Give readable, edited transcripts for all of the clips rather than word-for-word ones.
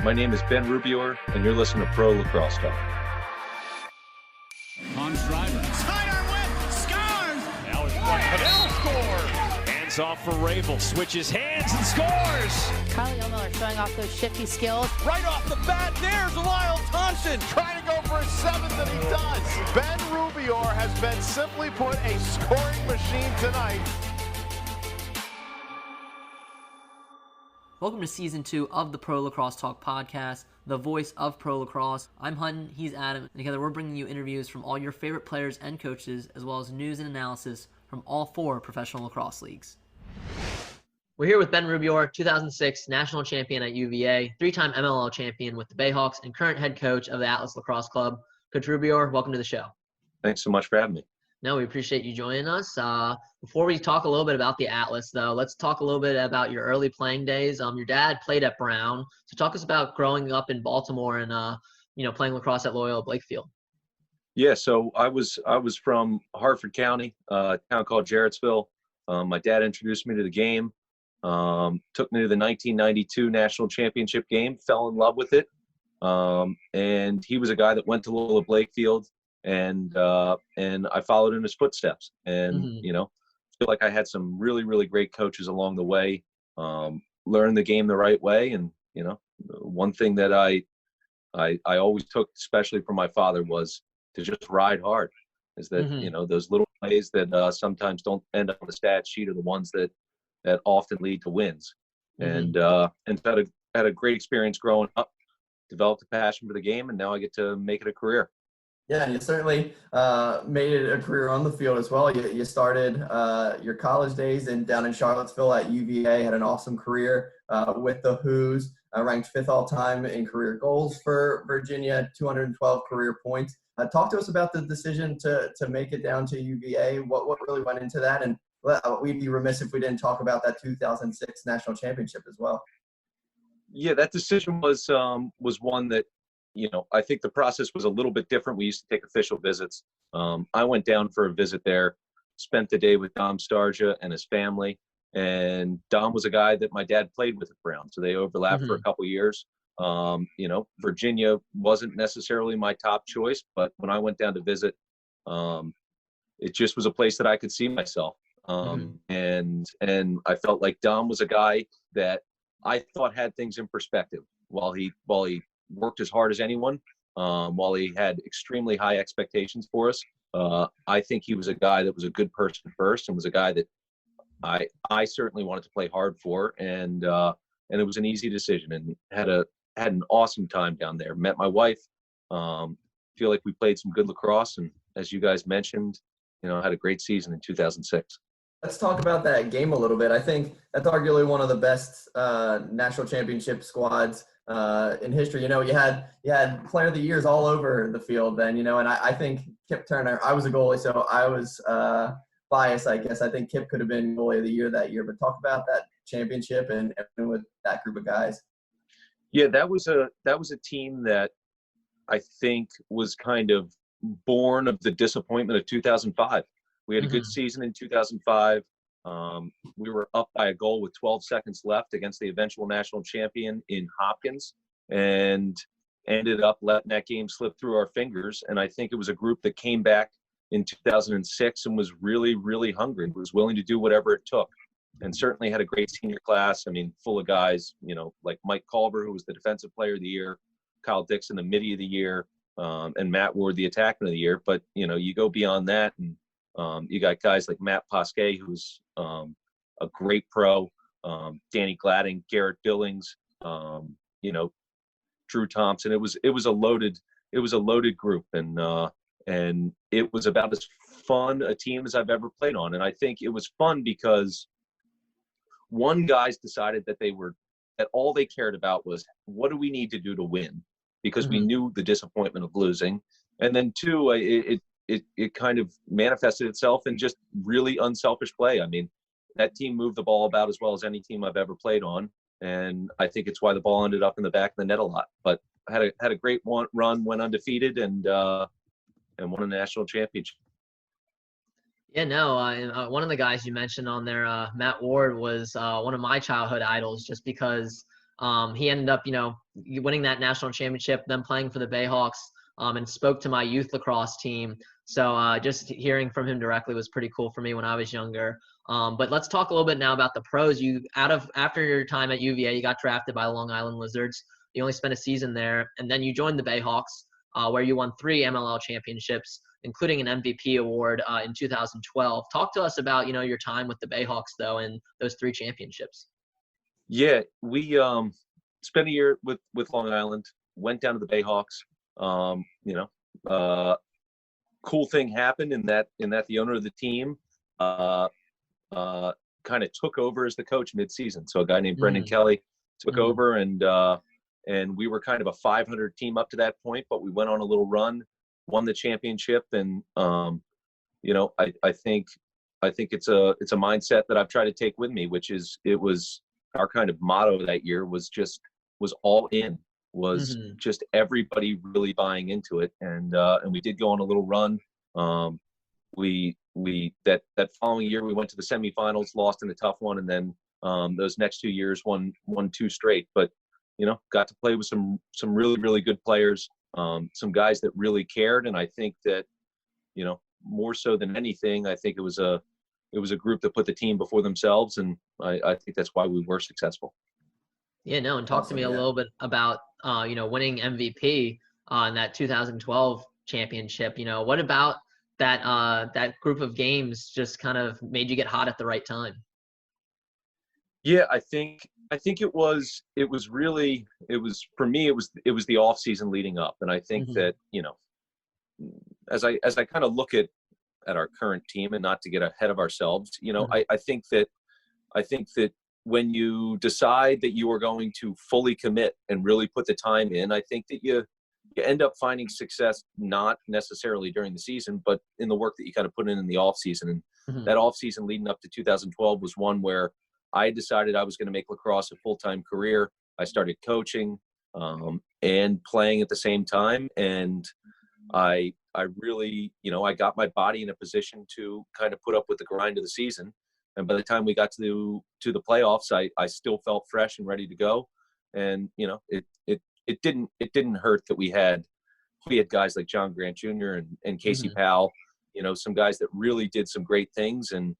My name is Ben Rubeor, and you're listening to Pro Lacrosse Talk. On Schreiber. Sidearm whip, scores! Now it's one. Padel scores! Hands off for Rabel. Switches hands and scores! Carly Miller showing off those shifty skills. Right off the bat, there's Lyle Thompson trying to go for a seventh, and he does. Ben Rubeor has been, simply put, a scoring machine tonight. Welcome to Season 2 of the Pro Lacrosse Talk podcast, the voice of Pro Lacrosse. I'm Hutton, he's Adam, and together we're bringing you interviews from all your favorite players and coaches, as well as news and analysis from all 4 professional lacrosse leagues. We're here with Ben Rubeor, 2006 national champion at UVA, 3-time MLL champion with the Bayhawks, and current head coach of the Atlas Lacrosse Club. Coach Rubeor, welcome to the show. Thanks so much for having me. No, we appreciate you joining us. Before we talk a little bit about the Atlas, though, let's talk a little bit about your early playing days. Your dad played at Brown, so talk us about growing up in Baltimore and playing lacrosse at Loyola Blakefield. Yeah, so I was from Harford County, a town called Jarrettsville. My dad introduced me to the game, took me to the 1992 national championship game, fell in love with it, and he was a guy that went to Loyola Blakefield. And I followed in his footsteps, and feel like I had some really, really great coaches along the way. Learned the game the right way, and one thing that I always took, especially from my father, was to just ride hard. Is that those little plays that sometimes don't end up on the stat sheet are the ones that often lead to wins. And had a great experience growing up, developed a passion for the game, and now I get to make it a career. Yeah, and you certainly made it a career on the field as well. You started your college days down in Charlottesville at UVA, had an awesome career with the Who's, ranked 5th all-time in career goals for Virginia, 212 career points. Talk to us about the decision to make it down to UVA. What really went into that? And we'd be remiss if we didn't talk about that 2006 national championship as well. Yeah, that decision was one that, I think the process was a little bit different. We used to take official visits. I went down for a visit there, spent the day with Dom Starsia and his family. And Dom was a guy that my dad played with at Brown, so they overlapped for a couple years. Virginia wasn't necessarily my top choice, but when I went down to visit, it just was a place that I could see myself. And I felt like Dom was a guy that I thought had things in perspective while he worked as hard as anyone, while he had extremely high expectations for us. I think he was a guy that was a good person first, and was a guy that I certainly wanted to play hard for, and it was an easy decision, and had an awesome time down there. Met my wife. Feel like we played some good lacrosse, and as you guys mentioned, had a great season in 2006. Let's talk about that game a little bit. I think that's arguably one of the best national championship squads in history. You had player of the years all over the field then, and I think Kip Turner, I was a goalie, so I was biased, I guess. I think Kip could have been goalie of the year that year, but talk about that championship and with that group of guys. Yeah, that was a team that I think was kind of born of the disappointment of 2005. We had a good season in 2005. We were up by a goal with 12 seconds left against the eventual national champion in Hopkins, and ended up letting that game slip through our fingers. And I think it was a group that came back in 2006 and was really, really hungry, was willing to do whatever it took, and certainly had a great senior class. I mean, full of guys, like Mike Culver, who was the defensive player of the year, Kyle Dixon, the midi of the year, and Matt Ward, the attackman of the year. But, you go beyond that, and you got guys like Matt Posquet, who's a great pro, Danny Gladding, Garrett Billings, Drew Thompson. It was a loaded group, and it was about as fun a team as I've ever played on. And I think it was fun because one, guys decided that all they cared about was, what do we need to do to win? Because we knew the disappointment of losing. And then two, it kind of manifested itself in just really unselfish play. I mean, that team moved the ball about as well as any team I've ever played on, and I think it's why the ball ended up in the back of the net a lot. But had a great run, went undefeated, and won a national championship. Yeah, no, one of the guys you mentioned on there, Matt Ward, was one of my childhood idols, just because He ended up, winning that national championship, then playing for the Bayhawks, and spoke to my youth lacrosse team. So just hearing from him directly was pretty cool for me when I was younger. But let's talk a little bit now about the pros. After your time at UVA, you got drafted by the Long Island Lizards. You only spent a season there, and then you joined the Bayhawks, where you won 3 MLL championships, including an MVP award in 2012. Talk to us about, your time with the Bayhawks, though, and those 3 championships. Yeah, we spent a year with Long Island, went down to the Bayhawks. Cool thing happened in that the owner of the team kind of took over as the coach mid-season. So a guy named Brendan Kelly took over, and we were kind of a 500 team up to that point, but we went on a little run, won the championship, and I think it's a mindset that I've tried to take with me, which is it was our kind of motto that year was all in, was just everybody really buying into it, and we did go on a little run. That following year we went to the semifinals, lost in a tough one, and then those next 2 years won 2 straight. But got to play with some really, really good players, some guys that really cared, and I think that more so than anything, I think it was a group that put the team before themselves, and I think that's why we were successul. Yeah, no, and talk to me a little bit about winning MVP in that 2012 championship. What about that group of games just kind of made you get hot at the right time? Yeah, I think it was for me it was the off season leading up, and I think that as I kind of look at our current team, and not to get ahead of ourselves, I think that when you decide that you are going to fully commit and really put the time in, I think that you end up finding success, not necessarily during the season, but in the work that you kind of put in the off season. And that off season leading up to 2012 was one where I decided I was going to make lacrosse a full-time career. I started coaching and playing at the same time. And I really, I got my body in a position to kind of put up with the grind of the season. And by the time we got to the playoffs, I still felt fresh and ready to go. And, it didn't hurt that we had guys like John Grant Jr. and Casey Powell, some guys that really did some great things and,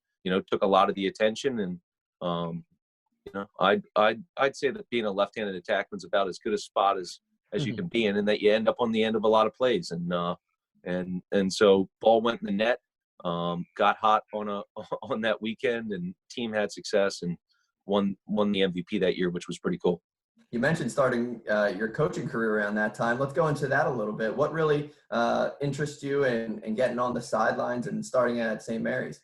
took a lot of the attention. And, I'd say that being a left-handed attackman's about as good a spot as you can be in, and that you end up on the end of a lot of plays. And so ball went in the net, got hot on that weekend, and team had success and won the MVP that year, which was pretty cool. You mentioned starting your coaching career around that time. Let's go into that a little bit. What really interests you in getting on the sidelines and starting at St. Mary's?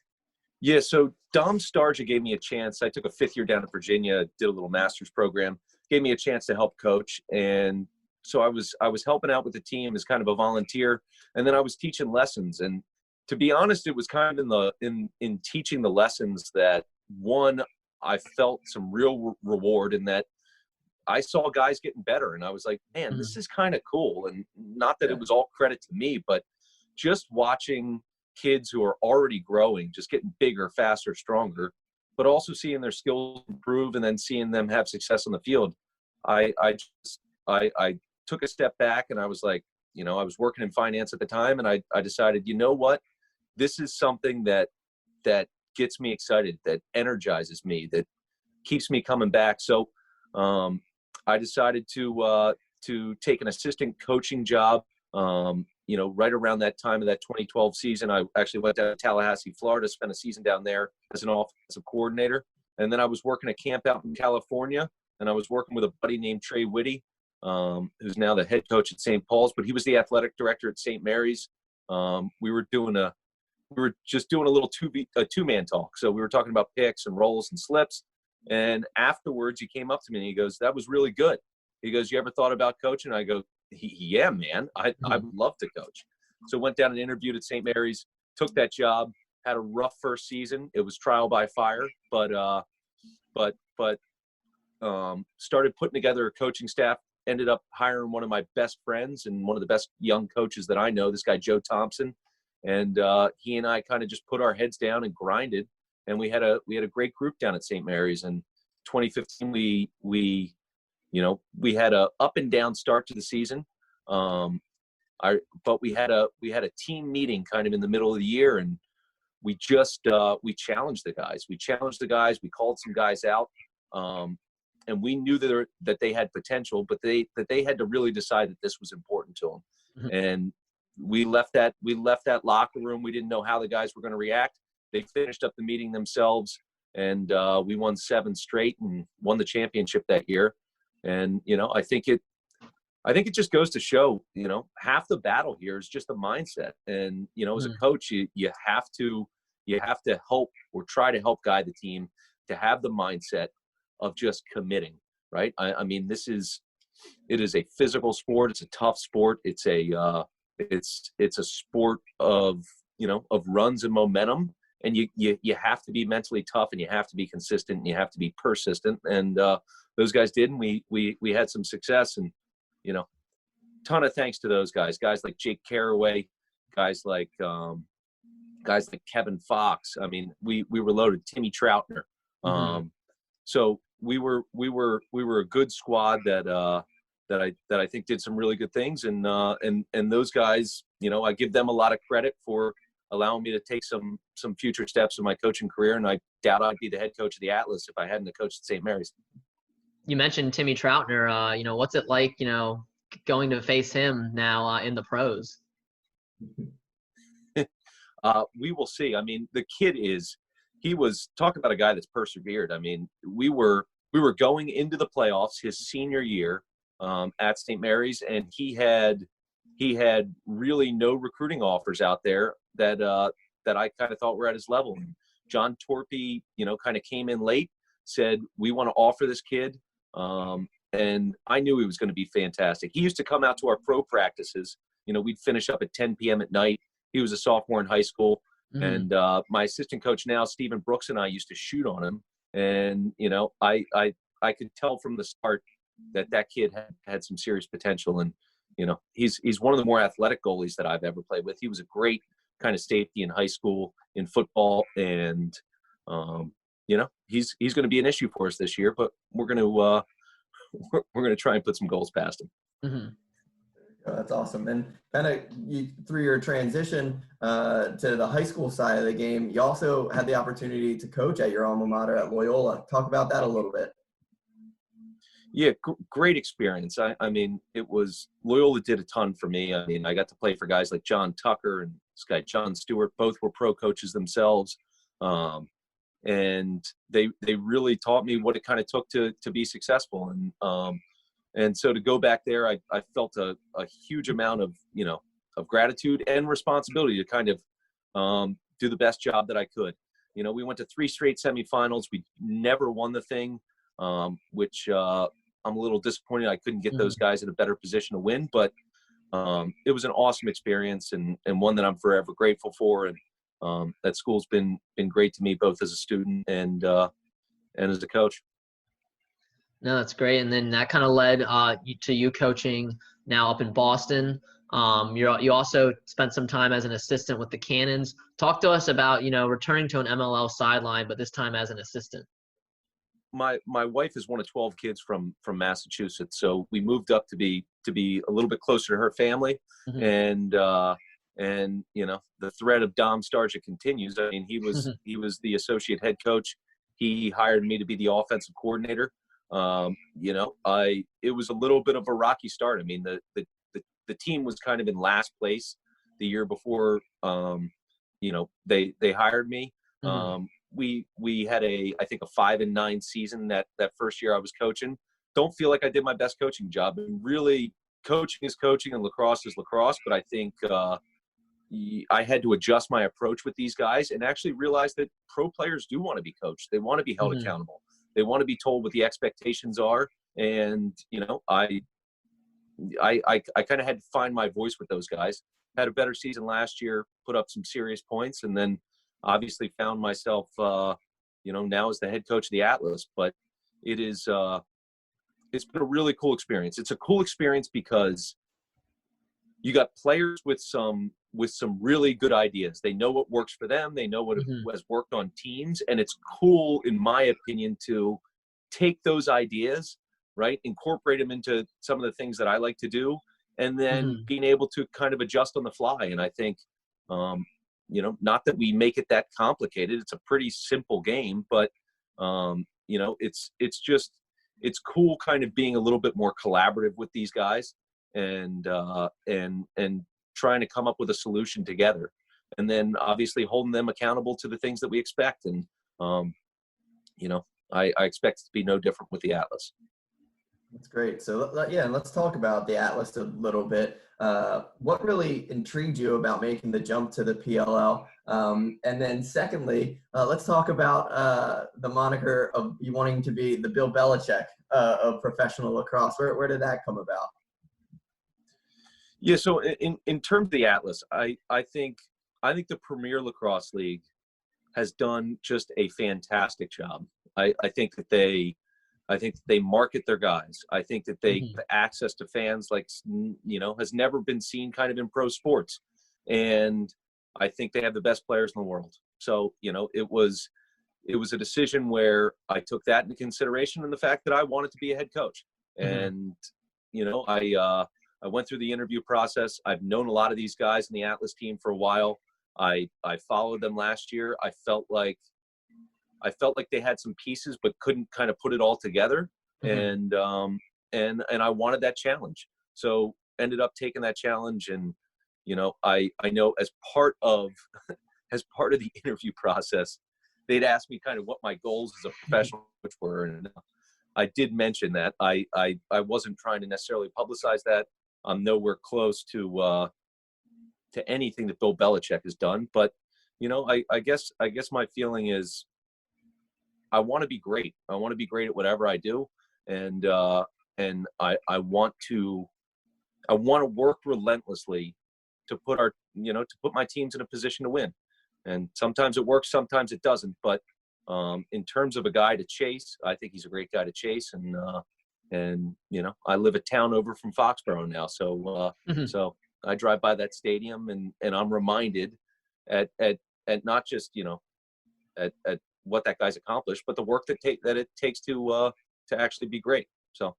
Yeah, so Dom Starsia gave me a chance. I took a 5th year down in Virginia, did a little master's program, gave me a chance to help coach. And so I was helping out with the team as kind of a volunteer, and then I was teaching lessons. And to be honest, it was kind of in teaching the lessons that, one, I felt some real reward in that I saw guys getting better, and I was like, man, this is kind of cool. And not that it was all credit to me, but just watching kids who are already growing, just getting bigger, faster, stronger, but also seeing their skills improve and then seeing them have success on the field. I took a step back, and I was like, I was working in finance at the time, and I decided, you know what, this is something that gets me excited, that energizes me, that keeps me coming back. So I decided to take an assistant coaching job. Right around that time of that 2012 season, I actually went down to Tallahassee, Florida, spent a season down there as an offensive coordinator. And then I was working a camp out in California, and I was working with a buddy named Trey Whitty, who's now the head coach at St. Paul's, but he was the athletic director at St. Mary's. We were just doing a little two-man talk. So we were talking about picks and rolls and slips. And afterwards, he came up to me and he goes, "That was really good." He goes, "You ever thought about coaching?" I go, "Yeah, man, I would love to coach." So went down and interviewed at St. Mary's, took that job, had a rough first season. It was trial by fire, but started putting together a coaching staff, ended up hiring one of my best friends and one of the best young coaches that I know, this guy, Joe Thompson. And he and I kind of just put our heads down and grinded. And we had a great group down at St. Mary's. In 2015, we we had a up and down start to the season. But we had a team meeting kind of in the middle of the year, and we just we challenged the guys. We called some guys out, and we knew that they had potential, but they had to really decide that this was important to them. And we left that locker room. We didn't know how the guys were going to react. They finished up the meeting themselves, and we won 7 straight and won the championship that year. And I think it just goes to show, half the battle here is just the mindset. And as a coach, you have to help or try to help guide the team to have the mindset of just committing, right? I mean, it is a physical sport. It's a tough sport. It's a sport of runs and momentum, and you have to be mentally tough, and you have to be consistent, and you have to be persistent. And those guys did, and we had some success. And ton of thanks to those guys like Jake Carraway, guys like Kevin Fox. I mean, we were loaded. Timmy Troutner. So we were a good squad that I think did some really good things. And those guys, I give them a lot of credit for allowing me to take some future steps in my coaching career. And I doubt I'd be the head coach of the Atlas if I hadn't coached at St. Mary's. You mentioned Timmy Troutner. What's it like, going to face him now in the pros? We will see. I mean, the kid he was talking about a guy that's persevered. I mean, we were going into the playoffs his senior year at St. Mary's, and he had really no recruiting offers out there that I kind of thought were at his level. And John Torpy, kind of came in late, said, we want to offer this kid. And I knew he was going to be fantastic. He used to come out to our pro practices. We'd finish up at 10 p.m. at night. He was a sophomore in high school. And my assistant coach now, Stephen Brooks, and I used to shoot on him. And, I could tell from the start that kid had some serious potential. And, he's one of the more athletic goalies that I've ever played with. He was a great kind of safety in high school, in football. And, he's going to be an issue for us this year, but we're going to try and put some goals past him. That's awesome. And kind of through your transition to the high school side of the game, you also had the opportunity to coach at your alma mater at Loyola. Talk about that a little bit. Yeah, great experience. I mean, Loyola did a ton for me. I mean, I got to play for guys like John Tucker and this guy John Stewart. Both were pro coaches themselves. And they really taught me what it kind of took to be successful. And so to go back there, I felt a huge amount of gratitude and responsibility to kind of do the best job that I could. We went to 3 straight semifinals. We never won the thing, which I'm a little disappointed I couldn't get those guys in a better position to win. But it was an awesome experience and one that I'm forever grateful for. And that school's been great to me, both as a student and as a coach. No, that's great. And then that kind of led to you coaching now up in Boston. You also spent some time as an assistant with the Cannons. Talk to us about, returning to an MLL sideline, but this time as an assistant. My wife is one of 12 kids from Massachusetts, so we moved up to be a little bit closer to her family. And the thread of Dom Starsia continues. I mean, he was the associate head coach. He hired me to be the offensive coordinator. It was a little bit of a rocky start. I mean, the team was kind of in last place the year before, they hired me. We had I think a 5-9 season that first year I was coaching. Don't feel like I did my best coaching job. And really, coaching is coaching and lacrosse is lacrosse. But I think I had to adjust my approach with these guys and actually realize that pro players do want to be coached. They want to be held accountable. They want to be told what the expectations are. And, I kind of had to find my voice with those guys. Had a better season last year, put up some serious points, and then obviously found myself, now as the head coach of the Atlas. But it's been a really cool experience. It's a cool experience because you got players with some really good ideas. They know what works for them. They know what has worked on teams. And it's cool, in my opinion, to take those ideas right? Incorporate them into some of the things that I like to do, and then being able to kind of adjust on the fly. And I think, you know, not that we make it that complicated. It's a pretty simple game, but, you know, it's cool kind of being a little bit more collaborative with these guys and trying to come up with a solution together. And then obviously holding them accountable to the things that we expect. And, you know, I expect it to be no different with the Atlas. That's great. So yeah, let's talk about the Atlas a little bit. What really intrigued you about making the jump to the PLL? And then secondly, let's talk about the moniker of you wanting to be the Bill Belichick of professional lacrosse. Where did that come about? Yeah, so in terms of the Atlas, I think the Premier Lacrosse League has done just a fantastic job. I think that they market their guys. I think that they have access to fans like, you know, has never been seen kind of in pro sports. And I think they have the best players in the world. So, you know, it was a decision where I took that into consideration and the fact that I wanted to be a head coach. And, you know, I went through the interview process. I've known a lot of these guys in the Atlas team for a while. I followed them last year. I felt like they had some pieces, but couldn't kind of put it all together. And I wanted that challenge. So ended up taking that challenge. And, you know, I know as part of the interview process, they'd asked me kind of what my goals as a professional coach were. And I did mention that I wasn't trying to necessarily publicize that. I'm nowhere close to anything that Bill Belichick has done. But, you know, I guess my feeling is, I want to be great. I want to be great at whatever I do. And I want to work relentlessly to put my teams in a position to win. And sometimes it works, sometimes it doesn't. But in terms of a guy to chase, I think he's a great guy to chase. And you know, I live a town over from Foxborough now. So, so I drive by that stadium and I'm reminded at not just, you know, at what that guy's accomplished, but the work that it takes to actually be great. So.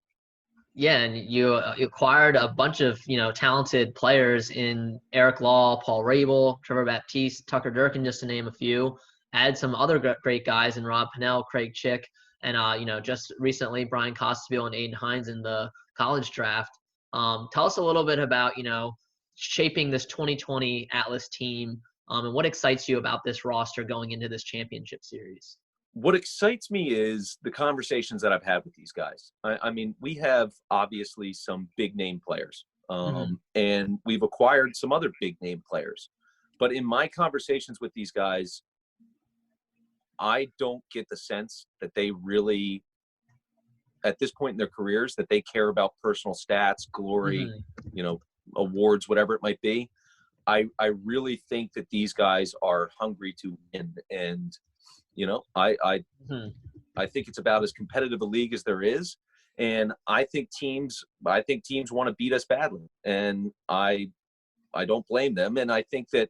Yeah, and you acquired a bunch of, you know, talented players in Eric Law, Paul Rabel, Trevor Baptiste, Tucker Durkin, just to name a few. Add some other great guys in Rob Pennell, Craig Chick, and, you know, just recently Brian Costabile and Aiden Hines in the college draft. Tell us a little bit about, you know, shaping this 2020 Atlas team, and what excites you about this roster going into this championship series? What excites me is the conversations that I've had with these guys. I mean, we have obviously some big name players, and we've acquired some other big name players. But in my conversations with these guys, I don't get the sense that they really, at this point in their careers, that they care about personal stats, glory, you know, awards, whatever it might be. I really think that these guys are hungry to win. And, you know, I think it's about as competitive a league as there is. And I think teams want to beat us badly. And I don't blame them. And I think that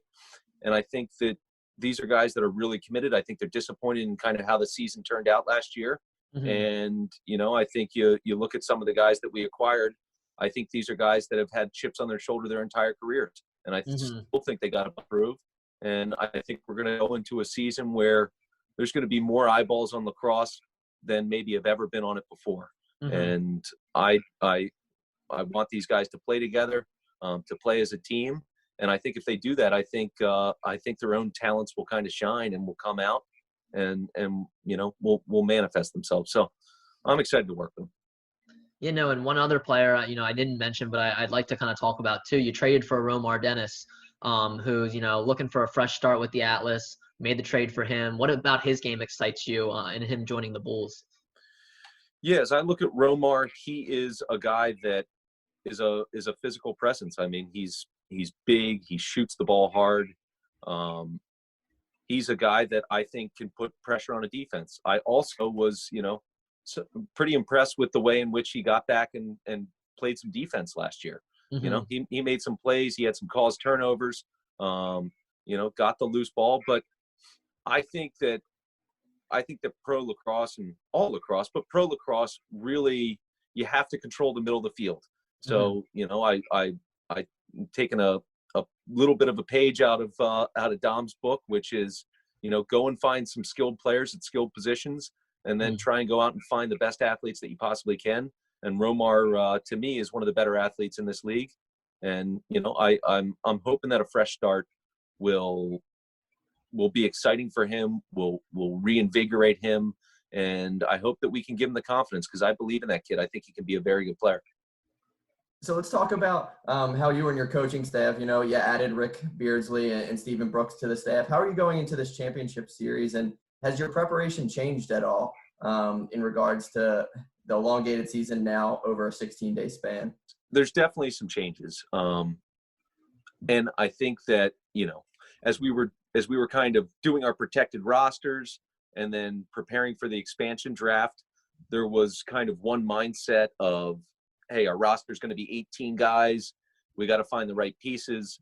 these are guys that are really committed. I think they're disappointed in kind of how the season turned out last year. And, you know, I think you look at some of the guys that we acquired. I think these are guys that have had chips on their shoulder their entire careers. And I still think they got to improve. And I think we're going to go into a season where there's going to be more eyeballs on lacrosse than maybe have ever been on it before. And I want these guys to play together, to play as a team. And I think if they do that, I think their own talents will kind of shine and will come out and you know, will manifest themselves. So I'm excited to work with them. You know, and one other player, you know, I didn't mention, but I'd like to kind of talk about too. You traded for Romar Dennis, who's, you know, looking for a fresh start with the Atlas, made the trade for him. What about his game excites you in him joining the Bulls? Yeah, as I look at Romar, he is a guy that is a physical presence. I mean, he's big, he shoots the ball hard. He's a guy that I think can put pressure on a defense. I also was, you know, pretty impressed with the way in which he got back and played some defense last year. You know, he made some plays, he had some caused turnovers, you know, got the loose ball. But I think that pro lacrosse and all lacrosse, but pro lacrosse really, you have to control the middle of the field. So, I taken a little bit of a page out of Dom's book, which is, go and find some skilled players at skilled positions, and then try and go out and find the best athletes that you possibly can. And Romar, to me, is one of the better athletes in this league. And, I'm hoping that a fresh start will be exciting for him, will reinvigorate him. And I hope that we can give him the confidence, because I believe in that kid. I think he can be a very good player. So let's talk about how you and your coaching staff, you added Rick Beardsley and Stephen Brooks to the staff. How are you going into this championship series, and has your preparation changed at all in regards to the elongated season now over a 16-day span? There's definitely some changes. And I think that, as we were kind of doing our protected rosters and then preparing for the expansion draft, there was kind of one mindset of, hey, our roster is going to be 18 guys. We got to find the right pieces.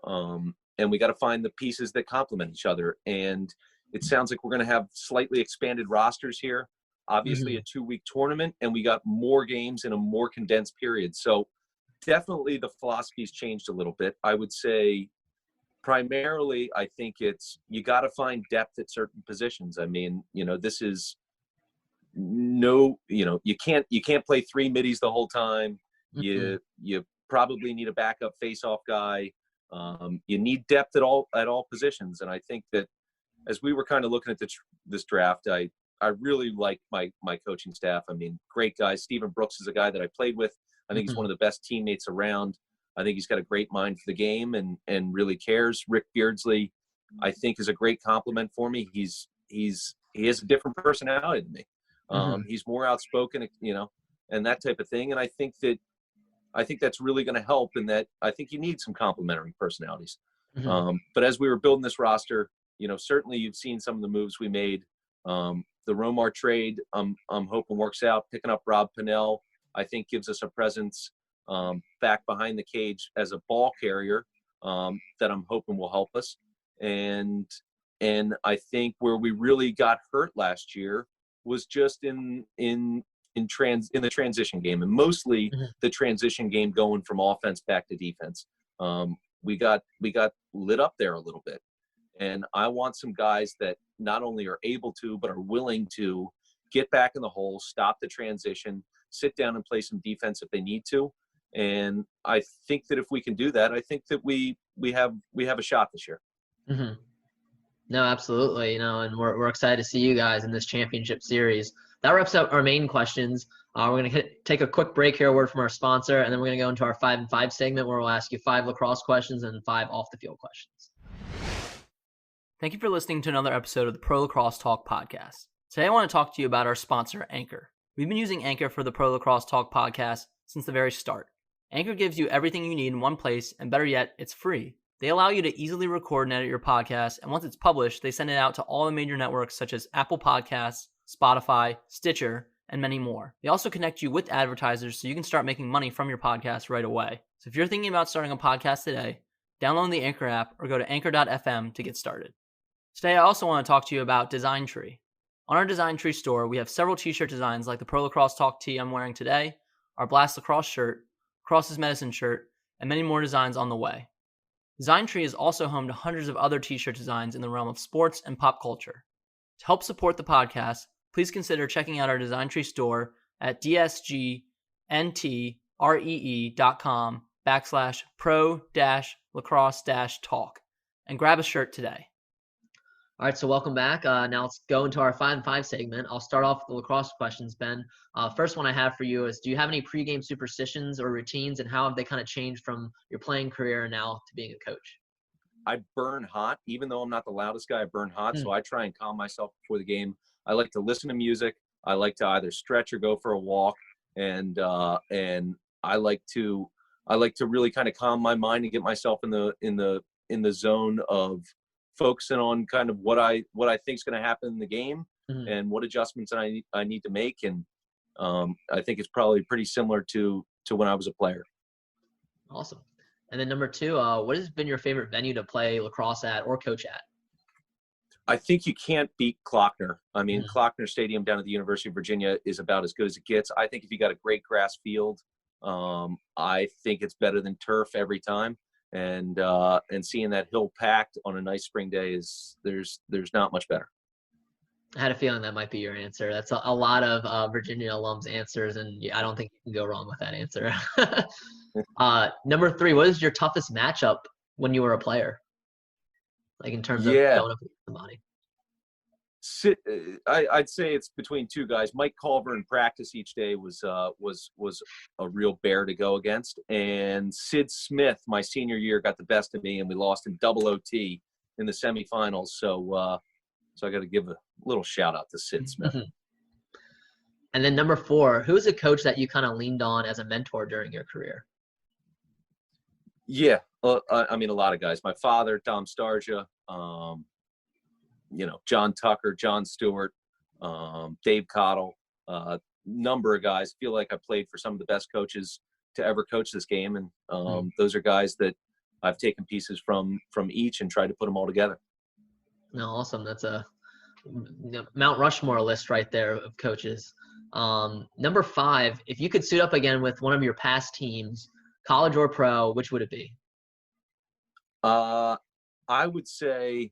And we got to find the pieces that complement each other. And it sounds like we're going to have slightly expanded rosters here, obviously a 2-week tournament, and we got more games in a more condensed period. So definitely the philosophy's changed a little bit. I would say primarily, I think it's, you got to find depth at certain positions. I mean, this is, you can't play 3 middies the whole time. You probably need a backup face-off guy. You need depth at all positions. And I think that as we were kind of looking at this draft, I really like my coaching staff. I mean, great guys. Stephen Brooks is a guy that I played with. I think he's one of the best teammates around. I think he's got a great mind for the game and really cares. Rick Beardsley, I think, is a great compliment for me. He has a different personality than me. He's more outspoken, and that type of thing. And I think that's really going to help, in that I think you need some complementary personalities. But as we were building this roster, certainly you've seen some of the moves we made. The Romar trade, I'm hoping works out. Picking up Rob Pinnell, I think, gives us a presence back behind the cage as a ball carrier that I'm hoping will help us. And I think where we really got hurt last year was just in the transition game, and mostly the transition game going from offense back to defense. We got lit up there a little bit, and I want some guys that not only are able to, but are willing to get back in the hole, stop the transition, sit down and play some defense if they need to. And I think that if we can do that, I think that we have a shot this year. No, absolutely. And we're excited to see you guys in this championship series. That wraps up our main questions. We're going to take a quick break here, a word from our sponsor, and then we're going to go into our 5 and 5 segment, where we'll ask you 5 lacrosse questions and 5 off the field questions. Thank you for listening to another episode of the Pro Lacrosse Talk podcast. Today I want to talk to you about our sponsor, Anchor. We've been using Anchor for the Pro Lacrosse Talk podcast since the very start. Anchor gives you everything you need in one place, and better yet, it's free. They allow you to easily record and edit your podcast, and once it's published, they send it out to all the major networks such as Apple Podcasts, Spotify, Stitcher, and many more. They also connect you with advertisers so you can start making money from your podcast right away. So if you're thinking about starting a podcast today, download the Anchor app or go to anchor.fm to get started. Today, I also want to talk to you about Design Tree. On our Design Tree store, we have several t-shirt designs like the Pro Lacrosse Talk tee I'm wearing today, our Blast Lacrosse shirt, Cross's Medicine shirt, and many more designs on the way. Design Tree is also home to hundreds of other t-shirt designs in the realm of sports and pop culture. To help support the podcast, please consider checking out our Design Tree store at dsgntree.com/pro-lacrosse-talk and grab a shirt today. All right, so welcome back. Now let's go into our 5 and 5 segment. I'll start off with the lacrosse questions, Ben. First one I have for you is, do you have any pregame superstitions or routines, and how have they kind of changed from your playing career now to being a coach? I burn hot. Even though I'm not the loudest guy, I burn hot. So I try and calm myself before the game. I like to listen to music. I like to either stretch or go for a walk. And I like to really kind of calm my mind and get myself in the zone of focusing on kind of what I think is going to happen in the game and what adjustments I need to make. And I think it's probably pretty similar to when I was a player. Awesome. And then number 2, what has been your favorite venue to play lacrosse at or coach at? I think you can't beat Klockner. I mean, Klockner Stadium down at the University of Virginia is about as good as it gets. I think if you got a great grass field, I think it's better than turf every time. And seeing that hill packed on a nice spring day there's not much better. I had a feeling that might be your answer. That's a lot of Virginia alums' answers, and I don't think you can go wrong with that answer. Number 3, what is your toughest matchup when you were a player? Like in terms of going up against somebody. I'd say it's between 2 guys. Mike Culver in practice each day was a real bear to go against, and Sid Smith my senior year got the best of me, and we lost in double OT in the semifinals. So I got to give a little shout out to Sid Smith. And then number 4, who's a coach that you kind of leaned on as a mentor during your career? Yeah, I mean, a lot of guys. My father, Dom Starsia, John Tucker, John Stewart, Dave Cottle, number of guys. Feel like I played for some of the best coaches to ever coach this game, and those are guys that I've taken pieces from each and tried to put them all together. No, awesome. That's a Mount Rushmore list right there of coaches. Number 5, if you could suit up again with one of your past teams, college or pro, which would it be? I would say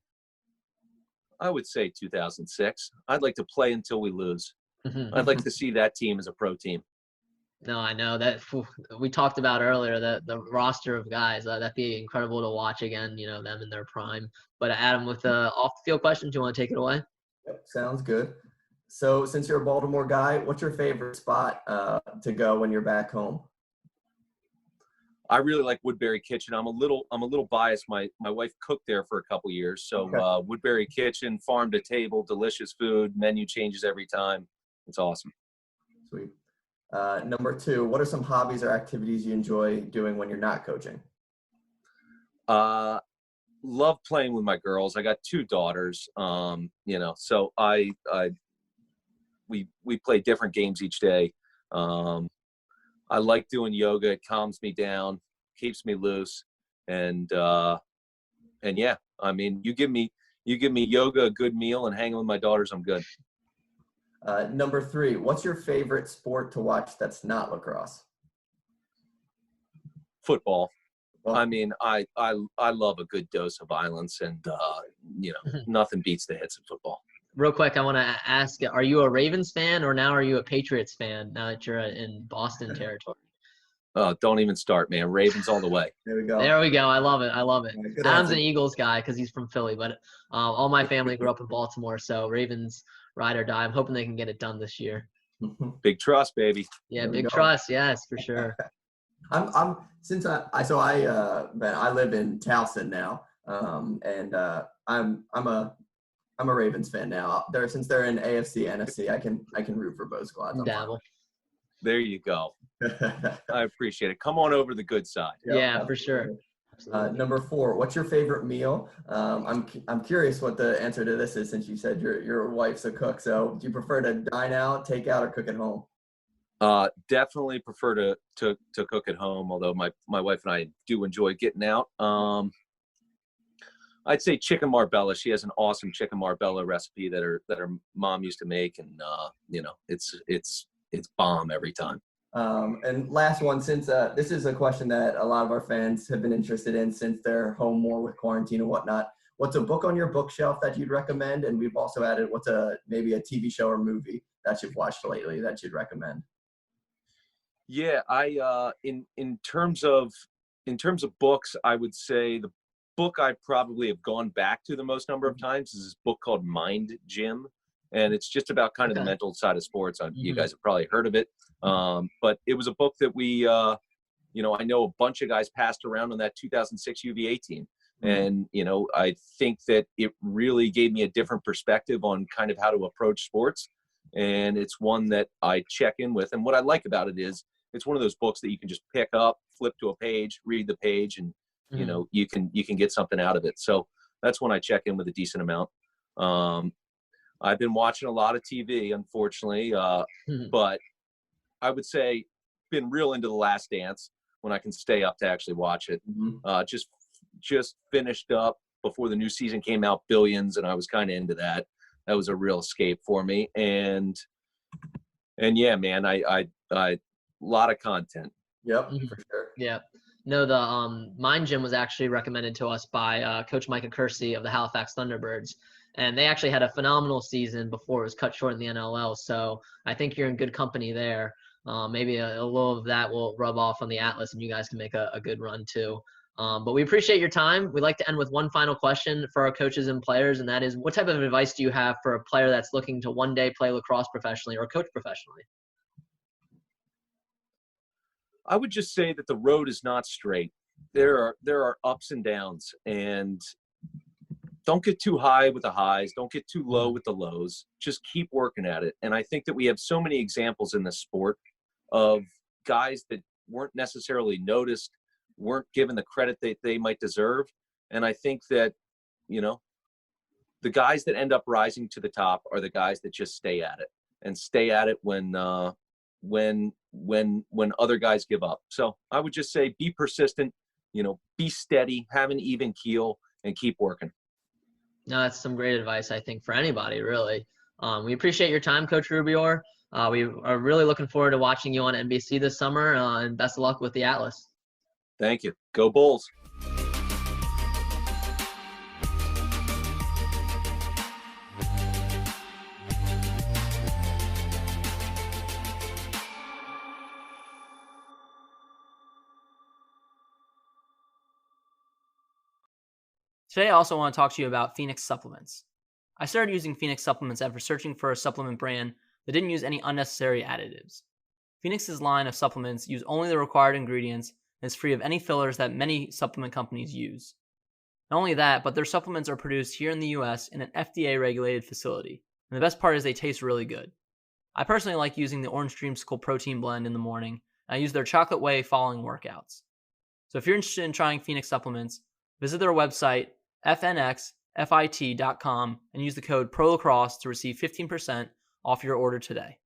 2006. I'd like to play until we lose. I'd like to see that team as a pro team. No, I know that we talked about earlier, the roster of guys, that'd be incredible to watch again, them in their prime. But Adam, with the off-the-field question, do you want to take it away? Yep, sounds good. So since you're a Baltimore guy, what's your favorite spot to go when you're back home? I really like Woodbury Kitchen. I'm a little biased. My wife cooked there for a couple years. So Okay. Woodbury Kitchen, farm to table, delicious food, menu changes every time. It's awesome. Sweet. Number 2, what are some hobbies or activities you enjoy doing when you're not coaching? Love playing with my girls. I got 2 daughters. So we play different games each day. I like doing yoga. It calms me down, keeps me loose. And yeah, I mean, you give me yoga, a good meal, and hanging with my daughters, I'm good. Number 3, what's your favorite sport to watch that's not lacrosse? Football. Well, I mean, I love a good dose of violence, and nothing beats the hits in football. Real quick, I want to ask, are you a Ravens fan or now are you a Patriots fan now that you're in Boston territory? Don't even start, man. Ravens all the way. There we go. There we go. I love it. Good Adam's answer. an Eagles guy because he's from Philly, but all my family grew up in Baltimore, so Ravens ride or die. I'm hoping they can get it done this year. Big trust, baby. Yeah, big trust. Yes, for sure. Ben, I live in Towson now, and I'm a Ravens fan now. Since they're in AFC, NFC, I can root for both squads. Dabble. There you go. I appreciate it. Come on over the good side. Yep, Yeah, for sure. Number 4, what's your favorite meal? I'm curious what the answer to this is, since you said your wife's a cook. So do you prefer to dine out, take out, or cook at home? Definitely prefer to cook at home, although my wife and I do enjoy getting out. I'd say chicken marbella. She has an awesome chicken marbella recipe that her mom used to make, and it's bomb every time. And last one, since this is a question that a lot of our fans have been interested in since they're home more with quarantine and whatnot. What's a book on your bookshelf that you'd recommend? And we've also added maybe a TV show or movie that you've watched lately that you'd recommend? Yeah, in terms of books, I would say the book I probably have gone back to the most number of times is this book called Mind Gym. And it's just about kind of the mental side of sports. You guys have probably heard of it. But it was a book that we, I know a bunch of guys passed around on that 2006 UVA team. And, I think that it really gave me a different perspective on kind of how to approach sports. And it's one that I check in with. And what I like about it is it's one of those books that you can just pick up, flip to a page, read the page, and, you can get something out of it. So that's when I check in with a decent amount. I've been watching a lot of TV, unfortunately, but I would say been real into The Last Dance when I can stay up to actually watch it. Just finished up before the new season came out, Billions, and I was kind of into that. That was a real escape for me. And yeah, man, I lot of content. Yep, for sure. Yeah. No, the Mind Gym was actually recommended to us by Coach Micah Kersey of the Halifax Thunderbirds. And they actually had a phenomenal season before it was cut short in the NLL. So I think you're in good company there. Maybe a little of that will rub off on the Atlas, and you guys can make a good run too. But we appreciate your time. We'd like to end with one final question for our coaches and players, and that is, what type of advice do you have for a player that's looking to one day play lacrosse professionally or coach professionally? I would just say that the road is not straight. There are ups and downs, and don't get too high with the highs. Don't get too low with the lows. Just keep working at it. And I think that we have so many examples in this sport of guys that weren't necessarily noticed, weren't given the credit that they might deserve. And I think that, the guys that end up rising to the top are the guys that just stay at it, and stay at it when other guys give up. So I would just say, be persistent, be steady, have an even keel, and keep working. No, that's some great advice, I think, for anybody, really. We appreciate your time, Coach Rubeor. We are really looking forward to watching you on NBC this summer, and best of luck with the Atlas. Thank you. Go Bulls. Today, I also want to talk to you about Phoenix supplements. I started using Phoenix supplements after searching for a supplement brand that didn't use any unnecessary additives. Phoenix's line of supplements use only the required ingredients and is free of any fillers that many supplement companies use. Not only that, but their supplements are produced here in the US in an FDA-regulated facility, and the best part is they taste really good. I personally like using the Orange Dreamsicle protein blend in the morning, and I use their chocolate whey following workouts. So if you're interested in trying Phoenix supplements, visit their website, fnxfit.com, and use the code PROLACROSSE to receive 15% off your order today.